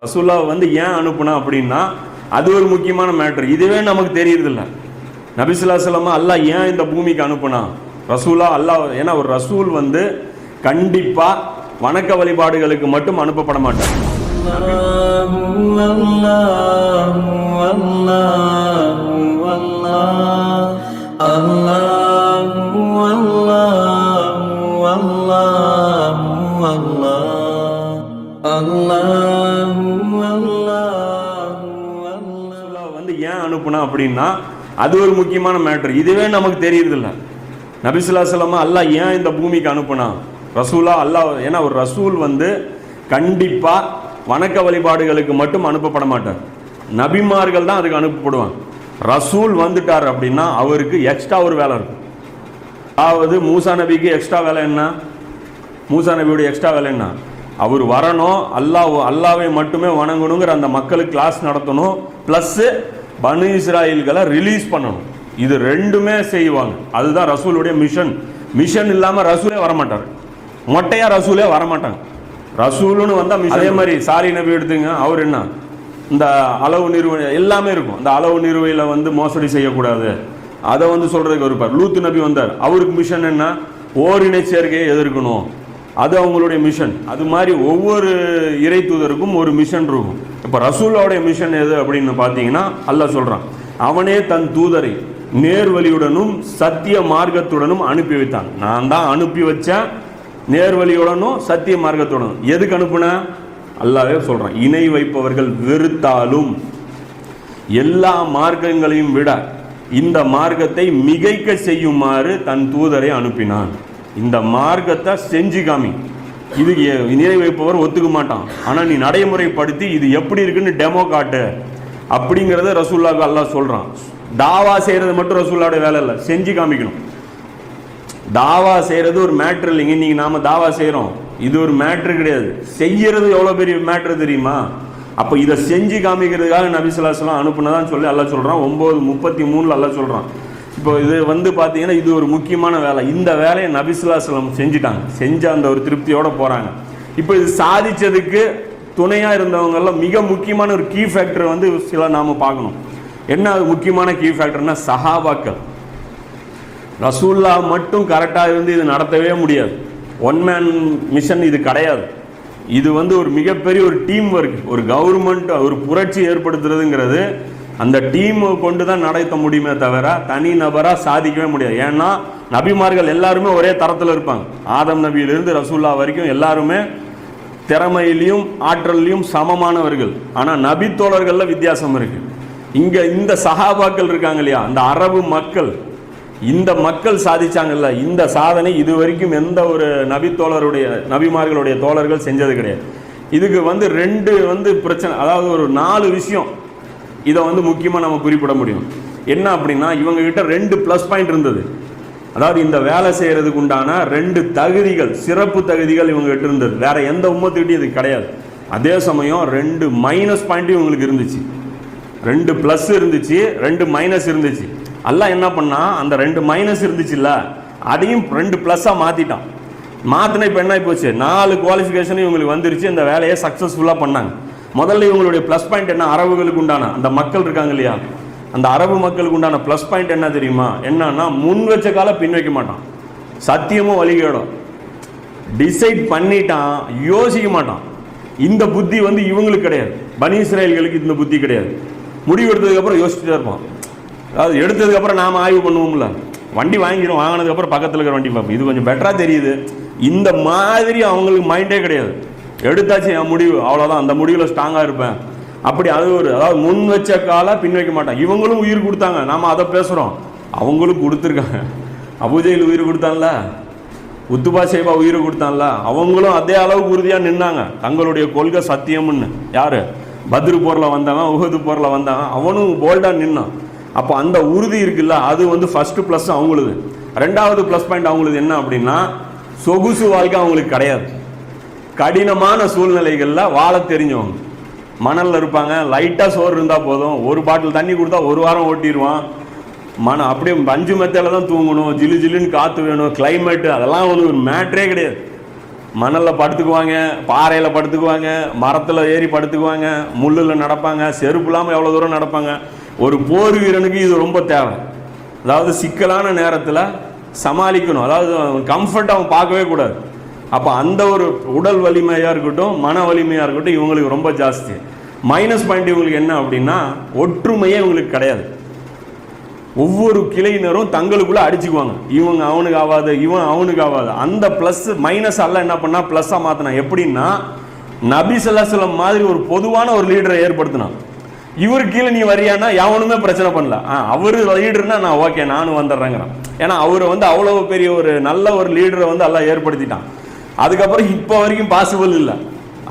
ரசூல்லா வந்து ஏன் அனுப்புனா அப்படின்னா அது ஒரு முக்கியமான மேட்டர். இதுவே நமக்கு தெரியுது இல்லை. நபி ஸல்லல்லாஹு அலைஹி வஸல்லம் அல்லாஹ் ஏன் இந்த பூமிக்கு அனுப்புனா? ரசூலா அல்லாஹ், ஏன்னா ஒரு ரசூல் வந்து கண்டிப்பா வணக்க வழிபாடுகளுக்கு மட்டும் அனுப்பப்பட மாட்டார். வந்து ஏன் அனுப்புனா அப்படின்னா அது ஒரு முக்கியமான மேட்டர். இதுவே நமக்கு தெரியுது இல்லை. நபி ஸல்லல்லாஹு அலைஹி வஸல்லம் அல்லாஹ் ஏன் இந்த பூமிக்கு அனுப்புனா? ரசூலா அல்லாஹ், ஏன்னா ஒரு ரசூல் வந்து கண்டிப்பா வணக்க வழிபாடுகளுக்கு மட்டும் அனுப்பப்பட மாட்டார். நபிமார்கள் தான் அதுக்கு அனுப்பப்படுவாங்க. ரசூல் வந்துட்டார் அப்படின்னா அவருக்கு எக்ஸ்ட்ரா ஒரு வேலை இருக்கும். அதாவது மூசா நபிக்கு எக்ஸ்ட்ரா வேலை என்ன? மூசா நபியோட எக்ஸ்ட்ரா வேலை என்ன? அவர் வரணும், அல்லாவை மட்டுமே வணங்கணுங்கிற அந்த மக்களுக்கு கிளாஸ் நடத்தணும், பிளஸ் பனு இஸ்ராயல்களை ரிலீஸ் பண்ணணும். இது ரெண்டுமே செய்வாங்க. அதுதான் ரசூலுடைய மிஷன். மிஷன் இல்லாம ரசூலே வரமாட்டார். மொட்டையா ரசூலே வரமாட்டாங்க. ரசூலுன்னு வந்தா அதே மாதிரி சாரி நபி எடுத்துங்க. அவர் என்ன, இந்த அளவு நிறுவ எல்லாமே இருக்கும். அந்த அளவு நிறுவையில வந்து மோசடி செய்யக்கூடாது, அதை வந்து சொல்றதுக்கு இருப்பார். லூத்து நபி வந்தார், அவருக்கு மிஷன் என்ன? ஓரினை சேர்க்கையை எதிர்க்கணும், அது அவங்களுடைய மிஷன். அது மாதிரி ஒவ்வொரு இறை தூதருக்கும் ஒரு மிஷன் இருக்கும். இப்போ ரசூலோடைய மிஷன் எது அப்படின்னு பார்த்தீங்கன்னா அல்லாஹ் சொல்றான், அவனே தன் தூதரை நேர்வழியுடனும் சத்திய மார்க்கத்துடனும் அனுப்பி வைத்தான். நான் தான் அனுப்பி வச்சேன், நேர்வழியுடனும் சத்திய மார்க்கத்துடனும். எதுக்கு அனுப்புன? அல்லாஹ்வே சொல்றான், இணை வைப்பவர்கள் வெறுத்தாலும் எல்லா மார்க்கங்களையும் விட இந்த மார்க்கத்தை மிகைக்க செய்யுமாறு தன் தூதரை அனுப்பினான். இந்த மார்க்கத்தை செஞ்சு காமி. இது இணை வைப்பவர் ஒத்துக்க மாட்டான், ஆனா நீ நடைமுறைப்படுத்தி இது எப்படி இருக்குன்னு டெமோ காட்டு அப்படிங்கறத ரசூலுல்லாஹ் அல்லாஹ் சொல்றான். தாவா செய்யறது மட்டும் ரசூலுல்லாஹ்வுடைய வேலை இல்லை, செஞ்சு காமிக்கணும். தாவா செய்யறது ஒரு மேட்ரு இல்லைங்க. நீங்க நாம தாவா செய்யறோம், இது ஒரு மேட்ரு கிடையாது. செய்யறது எவ்வளவு பெரிய மேட்ரு தெரியுமா? அப்ப இதை செஞ்சு காமிக்கிறதுக்காக நபி ஸல்லல்லாஹு அலைஹி வஸல்லம் அனுப்புனதான் சொல்லி அல்லாஹ் சொல்றான். 9:33 அல்லாஹ் சொல்றான். இப்போ இது வந்து பார்த்தீங்கன்னா இது ஒரு முக்கியமான வேலை. இந்த வேலையை நபி ஸல்லல்லாஹு அலைஹி வஸல்லம் செஞ்சுட்டாங்க. செஞ்ச அந்த ஒரு திருப்தியோட போறாங்க. இப்போ இது சாதிச்சதுக்கு துணையா இருந்தவங்க எல்லாம் மிக முக்கியமான ஒரு கீ ஃபேக்டர் வந்து சில நாம பார்க்கணும். என்ன அது முக்கியமான கீ ஃபேக்டர்னா சஹாபாக்கள். ரசூல்லா மட்டும் கரெக்டாக இருந்து இது நடத்தவே முடியாது. ஒன் மேன் மிஷன் இது கிடையாது. இது வந்து ஒரு மிகப்பெரிய ஒரு டீம் ஒர்க். ஒரு கவர்மெண்ட் ஒரு புரட்சி ஏற்படுத்துறதுங்கிறது அந்த டீம் கொண்டு தான் நடத்த முடியுமே தவிர தனி நபரா சாதிக்கவே முடியாது. ஏன்னா நபிமார்கள் எல்லாருமே ஒரே தரத்தில் இருப்பாங்க. ஆதம் நபியிலிருந்து ரசூல்லா வரைக்கும் எல்லாருமே திறமையிலையும் ஆற்றலையும் சமமானவர்கள். ஆனா நபி தோழர்கள்ல வித்தியாசம் இருக்கு. இங்க இந்த சஹாபாக்கள் இருக்காங்க இல்லையா, அந்த அரபு மக்கள், இந்த மக்கள் சாதிச்சாங்கல்ல, இந்த சாதனை இது வரைக்கும் எந்த ஒரு நபிமார்களுடைய தோழர்கள் செஞ்சது கிடையாது. இதுக்கு வந்து ரெண்டு வந்து பிரச்சனை, அதாவது ஒரு 4 விஷயம் இதை வந்து முக்கியமாக நம்ம குறிப்பிட முடியும். என்ன அப்படின்னா, இவங்க கிட்ட 2 ப்ளஸ் பாயிண்ட் இருந்தது. அதாவது இந்த வேலை செய்யறதுக்கு உண்டான 2 தகுதிகள், சிறப்பு தகுதிகள் இவங்க கிட்ட இருந்தது. வேற எந்த உம்மத்துக்கிட்டையும் இது கிடையாது. அதே சமயம் 2 மைனஸ் பாயிண்ட் இவங்களுக்கு இருந்துச்சு. 2 பிளஸ் இருந்துச்சு, 2 மைனஸ் இருந்துச்சு. அல்லாஹ் என்ன பண்ணா, அந்த 2 மைனஸ் இருந்துச்சுல்ல அதையும் 2 பிளஸ்ஸா மாத்திட்டான். மாத்தின இப்ப என்ன போச்சு, 4 குவாலிஃபிகேஷன் இவங்களுக்கு வந்துருச்சு. இந்த வேலையை சக்சஸ்ஃபுல்லா பண்ணாங்க. முதல்ல இவங்களுடைய பிளஸ் பாயிண்ட் என்ன? அரபுகளுக்கு உண்டான அந்த மக்கள் இருக்காங்க இல்லையா, அந்த அரபு மக்களுக்கு உண்டான பிளஸ் பாயிண்ட் என்ன தெரியுமா? என்னன்னா, முன் வச்ச கால பின் வைக்க மாட்டான், சத்தியமும் வழிகேடும் டிசைட் பண்ணிட்டான், யோசிக்க மாட்டான். இந்த புத்தி வந்து இவங்களுக்கு கிடையாது. பனி இஸ்ராயல்களுக்கு இந்த புத்தி கிடையாது. முடிவு எடுத்ததுக்கு அப்புறம் யோசிச்சுட்டே இருப்பான். அதாவது எடுத்ததுக்கு அப்புறம் நாம ஆய்வு பண்ணுவோம்ல, வண்டி வாங்கிடும், வாங்கினதுக்கு அப்புறம் பக்கத்தில் இருக்கிற வண்டி பார்ப்போம், இது கொஞ்சம் பெட்டரா தெரியுது. இந்த மாதிரி அவங்களுக்கு மைண்டே கிடையாது. எடுத்தாச்சு என் முடிவு, அவ்வளோதான், அந்த முடிவில் ஸ்ட்ராங்காக இருப்பேன் அப்படி. அது ஒரு, அதாவது முன் வச்ச கால பின் வைக்க மாட்டான். இவங்களும் உயிர் கொடுத்தாங்க, நாம அதை பேசுறோம். அவங்களும் கொடுத்துருக்காங்க. அபூஜஹல் உயிர் கொடுத்தான்ல, உத்துபா ஷைபா உயிர் கொடுத்தான்ல, அவங்களும் அதே அளவுக்கு உறுதியாக நின்னாங்க. தங்களுடைய கொள்கை சத்தியம்னு. யாரு? பத்ரு போரில் வந்தவன், உஹது போரில் வந்தவன், அவனும் போல்டா நின்னான். அப்போ அந்த உறுதி இருக்குல்ல, அது வந்து ஃபர்ஸ்ட் பிளஸ் அவங்களுக்கு. 2வது பிளஸ் பாயிண்ட் அவங்களுக்கு என்ன அப்படின்னா, சொகுசு வாழ்க்கை அவங்களுக்கு கிடையாது. கடினமான சூழ்நிலைகள்ல வாழ தெரிஞ்சவங்க. மணல்ல இருப்பாங்க, லைட்டா சோறு இருந்தா போதும், ஒரு பாட்டில் தண்ணி கொடுத்தா ஒரு வாரம் ஓட்டிடுவான். அப்படியே 5 மெத்தையில தான் தூங்கணும், ஜிலு ஜிலுன்னு காத்து வேணும், கிளைமேட், அதெல்லாம் ஒரு மேட்டரே கிடையாது. மணலில் படுத்துக்குவாங்க, பாறையில் படுத்துக்குவாங்க, மரத்தில் ஏறி படுத்துக்குவாங்க, முள்ளில் நடப்பாங்க, செருப்பு இல்லாமல் எவ்வளோ தூரம் நடப்பாங்க. ஒரு போர் வீரனுக்கு இது ரொம்ப தேவை. அதாவது சிக்கலான நேரத்தில் சமாளிக்கணும், அதாவது கம்ஃபர்ட் அவன் பார்க்கவே கூடாது. அப்போ அந்த ஒரு உடல் வலிமையாக இருக்கட்டும், மன வலிமையாக இருக்கட்டும், இவங்களுக்கு ரொம்ப ஜாஸ்தி. மைனஸ் பாயிண்ட் இவங்களுக்கு என்ன அப்படின்னா, ஒற்றுமையே இவங்களுக்கு கிடையாது. ஒவ்வொரு கிளையினரும் தங்களுக்குள்ள அடிச்சுக்குவாங்க. இவங்க அவனுக்கு ஆகாது, இவன் அவனுக்கு ஆகாது. அந்த பிளஸ் மைனஸ் அல்ல என்ன பண்ணா பிளஸ்ஸா மாத்தினா. எப்படின்னா, நபி ஸல்லல்லாஹு அலைஹி வஸல்லம் மாதிரி ஒரு பொதுவான ஒரு லீடரை ஏற்படுத்தினான். இவரு கீழே நீ வரியானா எவனுமே பிரச்சனை பண்ணல. அவரு லீடர்னா நான் ஓகே நானும் வந்துடுறேங்கிறான். ஏன்னா அவரை அவ்வளவு பெரிய ஒரு நல்ல ஒரு லீடரை எல்லாம் ஏற்படுத்திட்டான். அதுக்கப்புறம் இப்போ வரைக்கும் பாசிபிள் இல்லை.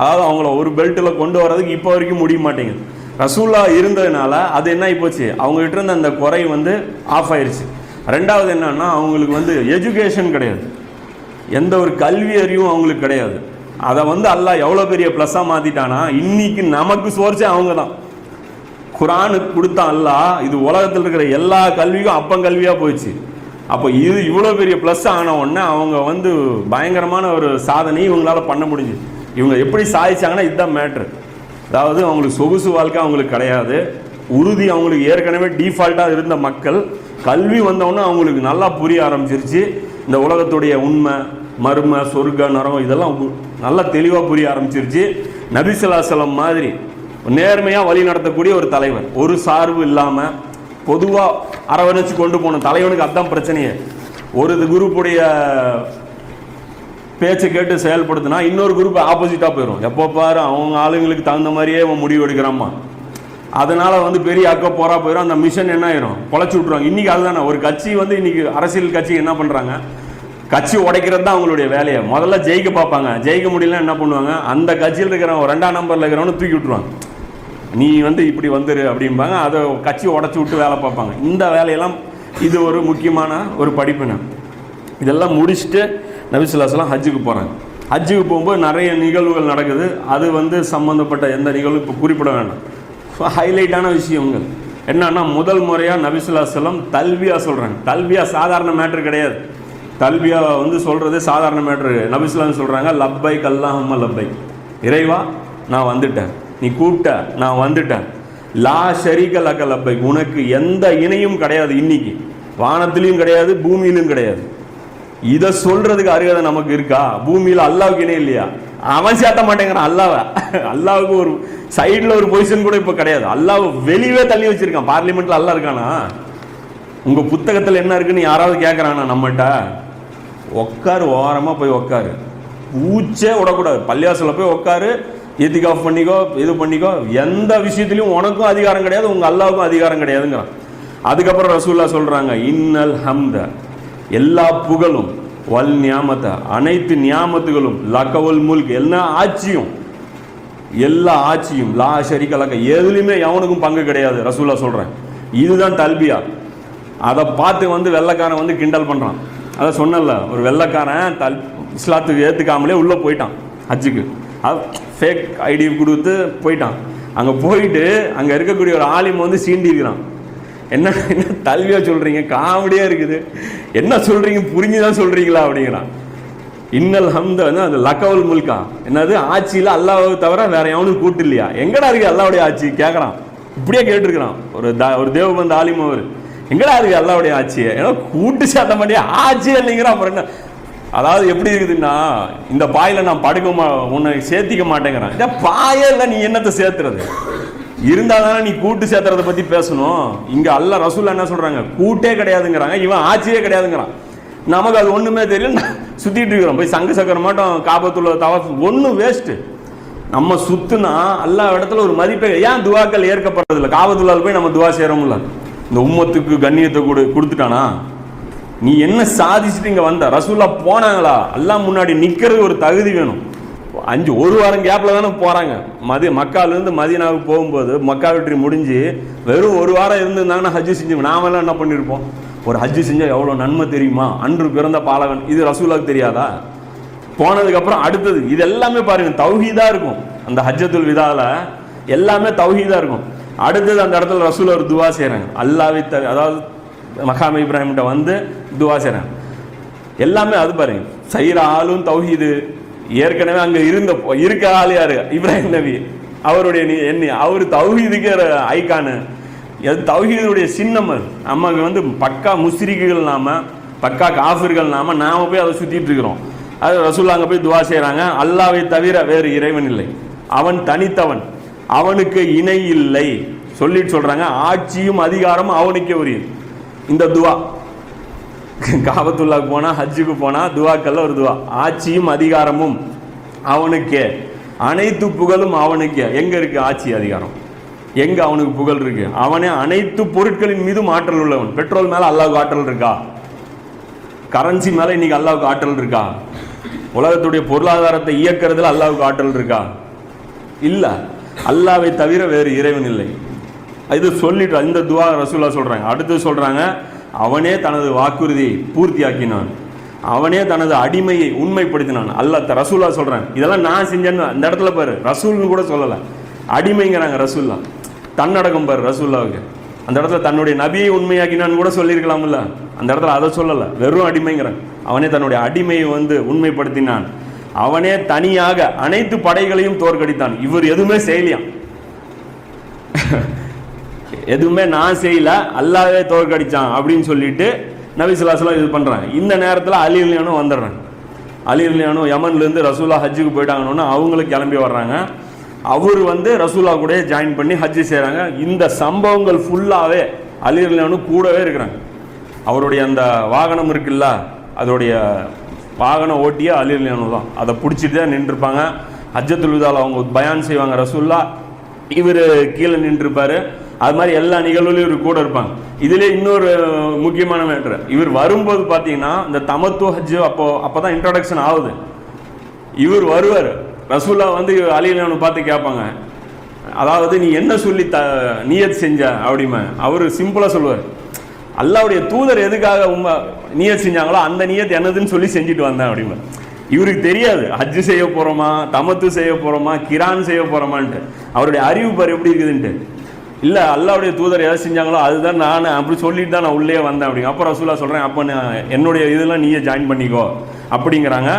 அதாவது அவங்கள ஒரு பெல்ட்டில் கொண்டு வர்றதுக்கு இப்போ வரைக்கும் முடிய மாட்டேங்குது. ரசூல்லா இருந்ததுனால அது என்ன ஆகிப்போச்சு, அவங்ககிட்ட இருந்த அந்த குறை ஆஃப் ஆயிடுச்சு. ரெண்டாவது என்னன்னா, அவங்களுக்கு எஜுகேஷன் கிடையாது, எந்த ஒரு கல்வி அறிவும் அவங்களுக்கு கிடையாது. அதை அல்லாஹ் எவ்வளோ பெரிய ப்ளஸ்ஸாக மாற்றிட்டானா, இன்னைக்கு நமக்கு சோர்ஸே அவங்க தான். குர்ஆனுக்கு கொடுத்த அல்லாஹ் இது உலகத்தில் இருக்கிற எல்லா கல்வியும் அப்பங்கல்வியாக போயிடுச்சு. அப்போ இது இவ்வளோ பெரிய ப்ளஸ் ஆன உடனே அவங்க பயங்கரமான ஒரு சாதனை இவங்களால பண்ண முடிஞ்சு. இவங்க எப்படி சாதிச்சாங்கன்னா இதுதான் மேட்ரு. அதாவது அவங்களுக்கு சொகுசு வாழ்க்கை அவங்களுக்கு கிடையாது, உறுதி அவங்களுக்கு ஏற்கனவே டிஃபால்ட்டாக இருந்த மக்கள். கல்வி வந்தவுடனே அவங்களுக்கு நல்லா புரிய ஆரம்பிச்சிருச்சு. இந்த உலகத்துடைய உண்மை, மர்ம, சொர்க்க, நரகம் இதெல்லாம் நல்லா தெளிவாக புரிய ஆரம்பிச்சிருச்சு. நபி ஸல்லல்லாஹு அலைஹி வஸல்லம் மாதிரி நேர்மையாக வழி நடத்தக்கூடிய ஒரு தலைவர், ஒரு சார்பு இல்லாமல் பொதுவாக அரவணைச்சு கொண்டு போன தலைவனுக்கு அதுதான் பிரச்சனையே. ஒரு குரூப்புடைய பேச்சை கேட்டு செயல்படுத்தினா இன்னொரு குரூப் ஆப்போசிட்டாக போயிடும். எப்போ பாரு அவங்க ஆளுங்களுக்கு தகுந்த மாதிரியே அவன் முடிவு எடுக்கிறாமா. அதனால் பெரிய அக்க போரா போயிடும். அந்த மிஷன் என்ன ஆயிரும், குலைச்சி விட்ருவாங்க. இன்றைக்கி அதுதானே ஒரு கட்சி இன்றைக்கி அரசியல் கட்சி என்ன பண்ணுறாங்க, கட்சி உடைக்கிறது தான் அவங்களுடைய வேலையை. முதல்ல ஜெயிக்க பார்ப்பாங்க, ஜெயிக்க முடியலன்னா என்ன பண்ணுவாங்க, அந்த கட்சியில் இருக்கிறவன் 2ஆம் நம்பரில் இருக்கிறவனு தூக்கி விட்டுருவாங்க. நீ இப்படி வந்துரு அப்படிம்பாங்க. அதை கட்சி உடச்சி விட்டு வேலை பார்ப்பாங்க. இந்த வேலையெல்லாம் இது ஒரு முக்கியமான ஒரு படிப்பினை. இதெல்லாம் முடிச்சுட்டு நபி ஸல்லல்லாஹு அலைஹி வஸல்லம் ஹஜ்ஜுக்கு போகிறாங்க. ஹஜ்ஜுக்கு போகும்போது நிறைய நிகழ்வுகள் நடக்குது. அது சம்மந்தப்பட்ட எந்த நிகழ்வும் இப்போ குறிப்பிட வேண்டாம். ஹைலைட்டான விஷயங்கள் என்னன்னா, முதல் முறையாக நபி ஸல்லல்லாஹு அலைஹி வஸல்லம் தல்பியா சொல்கிறாங்க. தல்பியா சாதாரண மேட்ரு கிடையாது. தல்பியா சொல்கிறது சாதாரண மேட்ரு. நபி ஸல்லல்லாஹு அலைஹி வஸல்லம் சொல்கிறாங்க, லப்பைக் அல்லாஹும்ம லப்பைக், இறைவா நான் வந்துட்டேன், நீ கூப்பிட்ட நான் வந்துட்டேன். லா ஷரீக லக லப்பைக், உனக்கு எந்த இணையும் கிடையாது. இன்னைக்கு வானத்திலையும் கிடையாது, பூமியிலும் கிடையாது. இதை சொல்றதுக்கு அருகதை நமக்கு இருக்கா? பூமியில் அல்லாவுக்கு இணை இல்லையா? அவன் சேர்த்த மாட்டேங்கிறான் அல்லாவை. அல்லாவுக்கு ஒரு சைடில் ஒரு பொசிஷன் கூட இப்போ கிடையாது. அல்லாஹ் வெளியே தள்ளி வச்சிருக்கான். பார்லிமெண்ட்ல அல்லா இருக்கானா? உங்க புத்தகத்தில் என்ன இருக்குன்னு யாராவது கேட்கறானா நம்மகிட்ட? உட்காரு, ஓரமாக போய் உட்காரு, பூச்சே விடக்கூடாது. பள்ளியாசல போய் உட்காரு, ஏத்திகாஃப் பண்ணிக்கோ, இது பண்ணிக்கோ. எந்த விஷயத்திலையும் உனக்கும் அதிகாரம் கிடையாது, உங்க அல்லாவுக்கும் அதிகாரம் கிடையாதுங்கிறான். அதுக்கப்புறம் ரசூலுல்லாஹ் சொல்றாங்க, இன்னல் ஹம்த, எல்லா புகழும், வல் நியாமத, அனைத்து நியாமத்துகளும், லக்கவல் முல்க், எல்லா ஆட்சியும், எல்லா ஆட்சியும், லா ஷரீக லக, எதுலையுமே எவனுக்கும் பங்கு கிடையாது ரசூலுல்லாஹ் சொல்றேன். இதுதான் தல்பியா. அதை பார்த்து வெள்ளைக்காரன் கிண்டல் பண்றான். அதை சொன்னல, ஒரு வெள்ளைக்காரன் இஸ்லாத்துக்கு ஏற்றுக்காமலே உள்ளே போயிட்டான் ஹஜ்ஜுக்கு. அது ஃபேக் ஐடி கொடுத்து போயிட்டான். அங்கே போயிட்டு அங்கே இருக்கக்கூடிய ஒரு ஆலிம் சீண்டி இருக்கிறான். என்ன தல்வியா சொல்கிறீங்க, காமெடியாக இருக்குது, என்ன சொல்கிறீங்க, புரிஞ்சுதான் சொல்கிறீங்களா அப்படிங்கிறான். இன்னல் ஹம்த அந்த லக்கவல் முல்கா, என்னது ஆட்சியில் அல்லாஹ்வை தவிர வேற எவனும் கூட்டு இல்லையா? எங்கடா இருக்கு அல்லாவுடைய ஆட்சி கேட்குறான். இப்படியே கேட்டுருக்கிறான் ஒரு தேவபந்த ஆலிம். அவர் எங்கடா இருக்கு அல்லாவுடைய ஆட்சியை? ஏன்னா கூட்டு சேர்த்த மாட்டே ஆட்சி இல்லைங்கிறான். அப்புறம் என்ன? அதாவது எப்படி இருக்குதுன்னா, இந்த பாயில நான் படுக்க உன்னை சேர்த்திக்க மாட்டேங்கிறான். இந்த பாயே இல்லை, நீ என்னத்தை சேர்த்துறது? இருந்தால் தானே நீ கூட்டு சேர்த்துறதை பற்றி பேசணும். இங்கே அல்ல ரசூல் என்ன சொல்கிறாங்க, கூட்டே கிடையாதுங்கிறாங்க, இவன் ஆட்சியே கிடையாதுங்கிறான். நமக்கு அது ஒன்றுமே தெரியல, சுற்றிட்டு இருக்கிறோம். போய் சங்கு சக்கர மாட்டோம், காபத்துள்ள தவாஃப் ஒன்றும் வேஸ்ட்டு. நம்ம சுற்றுனா எல்லா இடத்துல ஒரு மதிப்பே. ஏன் துவாக்கள் ஏற்கப்படுறதில்ல? காபத்துள்ளால் போய் நம்ம துவா செய்கிறோம்ல, இந்த உம்மத்துக்கு கண்ணியத்தை கொடுத்துட்டானா? நீ என்ன சாதிச்சுட்டு இங்கே வந்த? ரசூல்லா போனாங்களா? எல்லாம் முன்னாடி நிற்கிறது ஒரு தகுதி வேணும். ஒரு வாரம் கேப்பில் தானே போகிறாங்க. மக்காவிலேருந்து மதீனாவுக்கு போகும்போது மக்கா வெற்றி முடிஞ்சு வெறும் ஒரு வாரம் இருந்திருந்தாங்கன்னா ஹஜ்ஜு செஞ்சு நாமெல்லாம் என்ன பண்ணியிருப்போம்? ஒரு ஹஜ்ஜு செஞ்சால் எவ்வளோ நன்மை தெரியுமா? அன்று பிறந்த பாலகன். இது ரசூலுக்கு தெரியாதா? போனதுக்கப்புறம் அடுத்தது இது எல்லாமே பாருங்க தௌஹீதாக இருக்கும். அந்த ஹஜ்ஜத்துல் விதாவில் எல்லாமே தௌஹீதாக இருக்கும். அடுத்தது அந்த இடத்துல ரசூல் ஒரு துவா செய்கிறாங்க. அல்லாஹ்வை அதாவது மகாம இப்ராஹிம்கிட்ட துவா செய்கிறாங்க. எல்லாமே அது பாருங்க, செய்கிற ஆளும் தௌஹீது, ஏற்கனவே அங்க இருக்க ஆள் யாரு? இப்ராஹிம் நபி. அவருடைய அவரு தௌஹீதுக்கு ஐகானு, தௌஹீதுடைய சின்னம். நமக்கு வந்து பக்கா முஸ்ரிக்குகள் நாம, பக்கா காஃபிர்கள் நாம போய் அதை சுத்திட்டு இருக்கிறோம். அது ரசூலுல்லாஹ் அங்க போய் துவா செய்யறாங்க, அல்லாஹ்வை தவிர வேறு இறைவன் இல்லை, அவன் தனித்தவன், அவனுக்கு இணை இல்லை சொல்லிட்டு சொல்றாங்க. ஆட்சியும் அதிகாரமும் அவனுக்கே உரியது. இந்த துவா காபத்துல்லாஹ்க்கு போனா, ஹஜ்ஜுக்கு போனா துவாக்கல்ல ஒரு துவா, ஆட்சியும் அதிகாரமும் அவனுக்கே, அனைத்து புகழும் அவனுக்கே. எங்க இருக்கு ஆட்சி அதிகாரம்? எங்க அவனுக்கு புகழ் இருக்கு? அவனே அனைத்து பொருட்களின் மீதும் ஆற்றல் உள்ளவன். பெட்ரோல் மேல அல்லாஹ்வுக்கு ஆற்றல் இருக்கா? கரன்சி மேல இன்னைக்கு அல்லாஹ்வுக்கு ஆற்றல் இருக்கா? உலகத்துடைய பொருளாதாரத்தை இயக்கிறதுல அல்லாஹ்வுக்கு ஆற்றல் இருக்கா? இல்ல. அல்லாஹ்வை தவிர வேறு இறைவன் இல்லை. இது சொல்லிட்டு இந்த துவா ரசூலுல்லாஹ் சொல்றாங்க. அடுத்து சொல்றாங்க, அவனே தனது வாக்குறுதியை பூர்த்தியாக்கினான், அவனே தனது அடிமையை உண்மைப்படுத்தினான். அல்லாஹ் ரசூலுல்லாஹ் சொல்றாங்க. இதெல்லாம் நான் செஞ்சேன்னு இந்த இடத்துல பாரு, ரசூல்னு கூட சொல்லல, அடிமைங்கிறாங்க ரசூலுல்லாஹ். தன்னடக்கம் பாரு ரசூலுல்லாஹ்வுக்கு. அந்த இடத்துல தன்னுடைய நபியை உண்மையாக்கினான்னு கூட சொல்லியிருக்கலாம்ல, அந்த இடத்துல அதை சொல்லல, வெறும் அடிமைங்கிறாங்க. அவனே தன்னுடைய அடிமையை வந்து உண்மைப்படுத்தினான், அவனே தனியாக அனைத்து படைகளையும் தோற்கடித்தான். இவர் எதுவுமே செய்யலையாம், எதுவுமே நான் செய்யல, அல்லாஹ்வே தோற்கடிச்சான் அப்படின்னு சொல்லிட்டு நபி ஸல்லல்லாஹு அலைஹி வஸல்லம் இது பண்றாங்க. இந்த நேரத்தில் அலி ரலியல்லாஹு வந்துடுறாங்க. அலி ரலியல்லாஹு யமன்ல இருந்து ரசூலுல்லாஹ் ஹஜ்ஜுக்கு போயிட்டாங்கன்னு அவங்களுக்கு கிளம்பி வர்றாங்க. அவர் வந்து ரசூலுல்லாஹ் கூட ஜாயின் பண்ணி ஹஜ்ஜு செய்கிறாங்க. இந்த சம்பவங்கள் ஃபுல்லாகவே அலி ரலியல்லாஹு கூடவே இருக்கிறாங்க. அவருடைய அந்த வாகனம் இருக்குல்ல, அதோடைய வாகனம் ஓட்டியே அலி ரலியல்லாஹு தான். அதை பிடிச்சிட்டு தான் நின்றுருப்பாங்க. ஹஜ்ஜத்துல் விதால அவங்க பயான் செய்வாங்க ரசூலுல்லாஹ், இவர் கீழே நின்றுருப்பாரு. அது மாதிரி எல்லா நிகழ்வுலையும் இவர் கூட இருப்பாங்க. இதுல இன்னொரு முக்கியமான மேட்டர், இவர் வரும்போது பார்த்தீங்கன்னா இந்த தமத்து ஹஜ்ஜு அப்போதான் இன்ட்ரோடக்ஷன் ஆகுது. இவர் வருவார், ரசூலுல்லாஹ் வந்து அலி ரலியல்லாஹு பார்த்து கேட்பாங்க, அதாவது நீ என்ன சொல்லி நியத் செஞ்ச அப்படிமா. அவர் சிம்பிளா சொல்லுவார், அல்லாஹ்வுடைய தூதர் எதுக்காக நியத் செஞ்சாங்களோ அந்த நியத் என்னதுன்னு சொல்லி செஞ்சுட்டு வந்தேன் அப்படிமா. இவருக்கு தெரியாது ஹஜ்ஜு செய்ய போறோமா, தமத்து செய்ய போறோமா, கிரான் செய்ய போறோமான்ட்டு. அவருடைய அறிவு பாரு எப்படி இருக்குதுன்ட்டு. இல்லை, அல்லாஹ்வுடைய தூதர் எதை செஞ்சாங்களோ அதுதான் நான் அப்படி சொல்லிட்டு தான் நான் உள்ளே வந்தேன் அப்படிங்க. அப்போ ரசூலுல்லாஹ் சொல்கிறேன், அப்போ என்னுடைய இதெல்லாம் நீயே ஜாயின் பண்ணிக்கோ அப்படிங்கிறாங்க.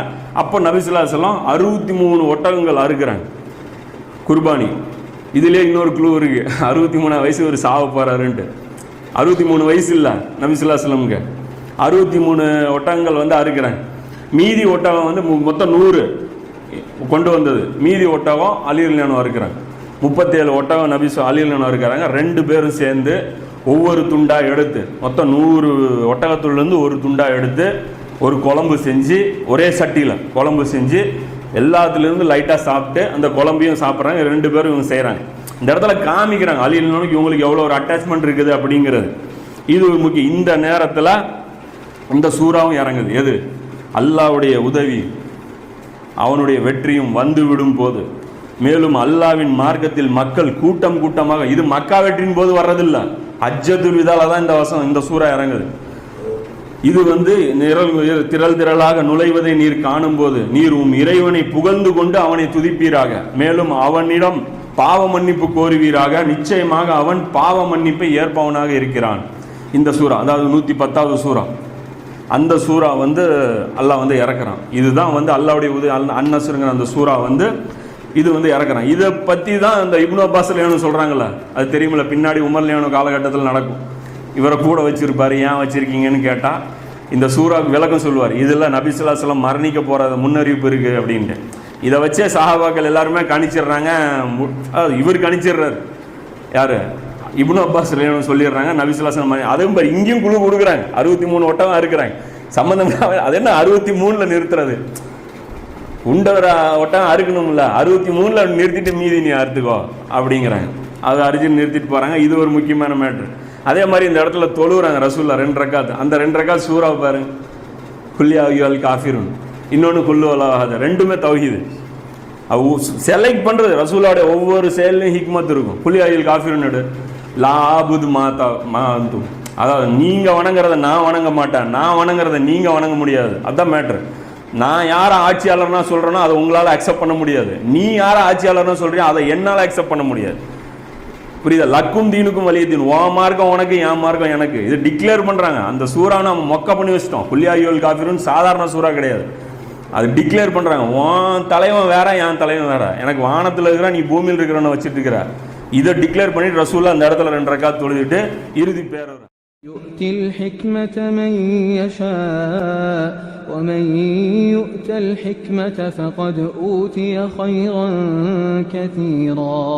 அப்போ நபி ஸல்லல்லாஹு அலைஹி வஸல்லம் 63 ஒட்டகங்கள் அறுக்கிறாங்க குர்பானி. இதுலேயே இன்னொரு குழு இருக்கு, 63 வயசு ஒரு சாவ போறாருன்ட்டு. 63 வயசு இல்லை நபி ஸல்லல்லாஹு அலைஹி வஸல்லம்க்கு, 63 ஒட்டகங்கள் வந்து அறுக்கிறாங்க. மீதி ஒட்டகம் வந்து மொத்தம் 100 கொண்டு வந்தது, மீதி ஒட்டகம் அலி ரலியல்லாஹு அறுக்கிறாங்க. 37 ஒட்டகம் நபி அலி ரலியல்லாஹு இருக்கிறாங்க. 2 பேரும் சேர்ந்து ஒவ்வொரு துண்டா எடுத்து, மொத்தம் 100 ஒட்டகத்துலேருந்து ஒரு துண்டா எடுத்து ஒரு குழம்பு செஞ்சு, ஒரே சட்டியில் குழம்பு செஞ்சு எல்லாத்துலேருந்து லைட்டாக சாப்பிட்டு அந்த குழம்பையும் சாப்பிட்றாங்க. 2 பேரும் இவங்க செய்கிறாங்க. இந்த இடத்துல காமிக்கிறாங்க அலி ரலியல்லாஹு இவங்களுக்கு எவ்வளோ ஒரு அட்டாச்மெண்ட் இருக்குது அப்படிங்கிறது. இது ஒரு முக்கியம். இந்த நேரத்தில் இந்த சூறாவும் இறங்குது. எது? அல்லாஹ்வுடைய உதவி அவனுடைய வெற்றியும் வந்து விடும் போது, மேலும் அல்லாஹ்வின் மார்க்கத்தில் மக்கள் கூட்டம் கூட்டமாக, இது மக்கா வெற்றியின் போது வர்றதில்லை, ஹஜ்ஜத்துல் விதால தான் இந்த சூறா இறங்குது. இது வந்து திரளாக நுழைவதை நீர் காணும் போது நீர் உம் இறைவனை புகழ்ந்து கொண்டு அவனை துதிப்பீராக, மேலும் அவனிடம் பாவ மன்னிப்பு கோருவீராக, நிச்சயமாக அவன் பாவ மன்னிப்பை ஏற்பவனாக இருக்கிறான். இந்த சூறா, அதாவது 110வது சூறா. அந்த சூறா வந்து அல்லாஹ் வந்து இறக்குறான். இதுதான் வந்து அல்லாஹ்வுடைய உதவி. அன்னஸ்ருங்கிற அந்த சூறா வந்து இது வந்து இறக்குறான். இதை பற்றி தான் இந்த இப்னு அப்பாஸ் ரலியல்லாஹு சொல்கிறாங்கல்ல, அது தெரியுமில்ல, பின்னாடி உமர் ரலியல்லாஹு காலகட்டத்தில் நடக்கும். இவரை கூட வச்சிருப்பாரு, ஏன் வச்சிருக்கீங்கன்னு கேட்டால் இந்த சூறாவுக்கு விளக்கம் சொல்லுவார். இதில் நபி ஸல்லல்லாஹு அலைஹி வஸல்லம் மரணிக்க போகிற முன்னறிவிப்பு இருக்குது அப்படின்ட்டு. இதை வச்சே சஹாபாக்கள் எல்லாருமே கணிச்சிடுறாங்க. இவர் கணிச்சிடுறாரு, யார்? இப்னு அப்பாஸ் ரலியல்லாஹு சொல்லிடுறாங்க நபி ஸல்லல்லாஹு அலைஹி வஸல்லம். அதே மாதிரி இங்கேயும் குழு கொடுக்குறாங்க, 63 ஒட்டகம் இருக்கிறாங்க. சம்மந்தம் அது என்ன 63ல் நிறுத்துறது? உண்டவர ஒட்டகம் அறுக்கணும்ல, 63ல் நிறுத்திட்டு மீதி நீ அறுத்துக்கோ அப்படிங்கிறாங்க. அது அரிஜின் நிறுத்திட்டு போகிறாங்க. இது ஒரு முக்கியமான மேட்ரு. அதே மாதிரி இந்த இடத்துல தொழுகிறாங்க ரசூலுல்லாஹ் 2 ரக்காத். அந்த 2 ரக்காத் சூறாவை பாருங்க, குல் யா அய்யுஹல் காஃபிரூன், இன்னொன்று குல் வலா அஹத். ரெண்டுமே தௌஹீது. செலக்ட் பண்ணுறது ரசூலுல்லாஹ்வுடைய ஒவ்வொரு செயல்லையும் ஹிக்மத் இருக்கும். குல் யா அய்யுஹல் காஃபிரூன் எடு, லா அபுது மா அன்தும், அதாவது நீங்கள் வணங்குறத நான் வணங்க மாட்டேன், நான் வணங்குறத நீங்கள் வணங்க முடியாது. அதுதான் மேட்ரு. நான் யாரை ஆட்சியாளர்னா சொல்கிறேனோ அதை உங்களால் அக்செப்ட் பண்ண முடியாது. நீ யாரை ஆட்சியாளர்னா சொல்கிறியோ அதை என்னால் அக்செப்ட் பண்ண முடியாது. புரியுதா? லக்கும் தீனுக்கும் வலிய தீன், ஓ மார்க்கம் உனக்கு, என் மார்க்கம் எனக்கு. இது டிக்ளேர் பண்ணுறாங்க. அந்த சூறாவை நம்ம மொக்க பண்ணி வச்சிட்டோம். குல் யா அய்யுஹல் காஃபிரூன் சாதாரண சூறா கிடையாது. அது டிக்ளேர் பண்ணுறாங்க, உன் தலைவன் வேற என் தலைவன் வேற, எனக்கு வானத்தில் இருக்கிற நீ பூமியில் இருக்கிறவனை வச்சுட்டு இருக்கிற, இதை டிக்ளேர் பண்ணிட்டு ரசூலா அந்த இடத்துல 2 ரக்காத் தொழுதுட்டு இறுதி பேர் يؤتي الحكمة من يشاء ومن يؤت الحكمة فقد أوتي خيرا كثيرا.